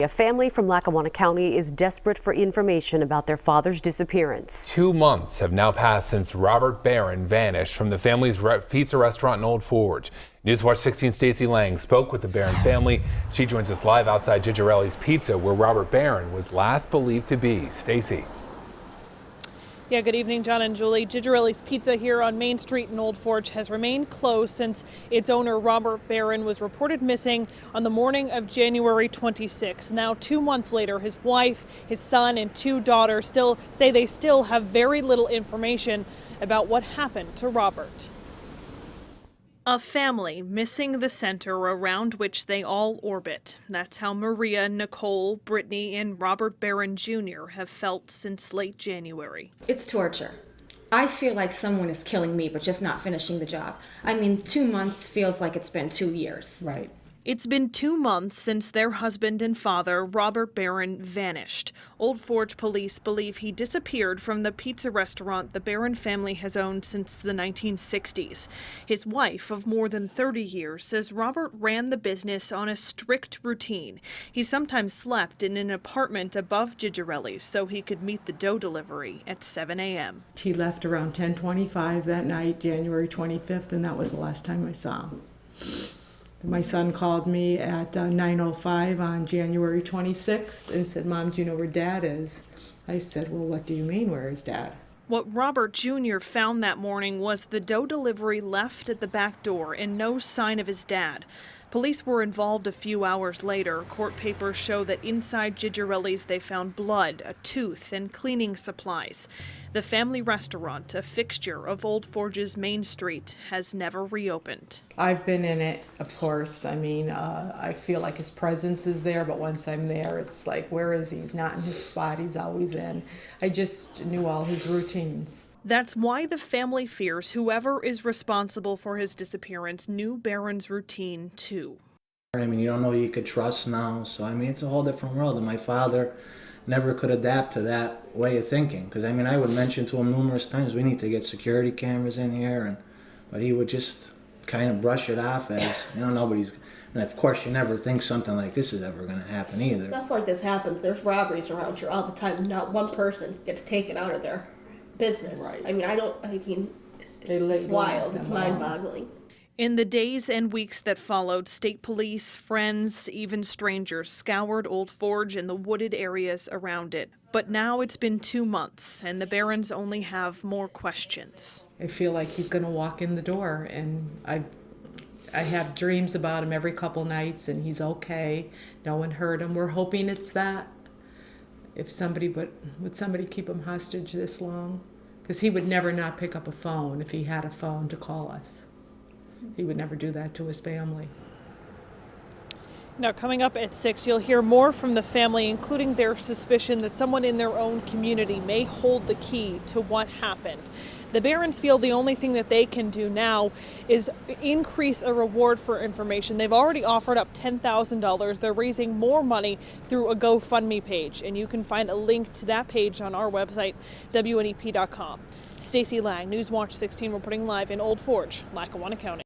A family from Lackawanna County is desperate for information about their father's disappearance. 2 months have now passed since Robert Barron vanished from the family's pizza restaurant in Old Forge. Newswatch 16's Stacey Lang spoke with the Barron family. She joins us live outside Gigerelli's Pizza, where Robert Barron was last believed to be. Stacey. Yeah, good evening, John and Julie. Gigerelli's Pizza here on Main Street in Old Forge has remained closed since its owner, Robert Barron, was reported missing on the morning of January 26. Now, 2 months later, his wife, his son, and 2 daughters still say they still have very little information about what happened to Robert. A family missing the center around which they all orbit. That's how Maria, Nicole, Brittany, and Robert Barron Jr. have felt since late January. It's torture. I feel like someone is killing me, but just not finishing the job. I mean, 2 months feels like it's been 2 years. Right. It's been 2 months since their husband and father, Robert Barron, vanished. Old Forge police believe he disappeared from the pizza restaurant the Barron family has owned since the 1960s. His wife of more than 30 years says Robert ran the business on a strict routine. He sometimes slept in an apartment above Gigerelli's so he could meet the dough delivery at 7 a.m. He left around 10:25 that night, January 25th, and that was the last time I saw him. My son called me at 9:05 on January 26th and said, "Mom, do you know where Dad is?" I said, "Well, what do you mean, where is Dad?" What Robert Jr. found that morning was the dough delivery left at the back door and no sign of his dad. Police were involved a few hours later. Court papers show that inside Gigerelli's they found blood, a tooth, and cleaning supplies. The family restaurant, a fixture of Old Forge's Main Street, has never reopened. I've been in it, of course. I mean, I feel like his presence is there, but once I'm there, it's like, where is he? He's not in his spot he's always in. I just knew all his routines. That's why the family fears whoever is responsible for his disappearance knew Barron's routine too. I mean, you don't know who you could trust now, so I mean, it's a whole different world, and my father never could adapt to that way of thinking, because I mean, I would mention to him numerous times, we need to get security cameras in here, but he would just kind of brush it off as, you know, nobody's, and of course you never think something like this is ever going to happen either. Stuff like this happens. There's robberies around here all the time. Not one person gets taken out of their business. Right. I mean, it's wild. It's mind-boggling. In the days and weeks that followed, state police, friends, even strangers scoured Old Forge and the wooded areas around it. But now it's been 2 months, and the Barrons only have more questions. I feel like he's going to walk in the door, and I have dreams about him every couple nights, and he's okay. No one hurt him. We're hoping it's that. If somebody would somebody keep him hostage this long? Because he would never not pick up a phone if he had a phone to call us. He would never do that to his family. Now, coming up at 6, you'll hear more from the family, including their suspicion that someone in their own community may hold the key to what happened. The Barrons feel the only thing that they can do now is increase a reward for information. They've already offered up $10,000. They're raising more money through a GoFundMe page, and you can find a link to that page on our website, wnep.com. Stacey Lang, Newswatch 16, reporting live in Old Forge, Lackawanna County.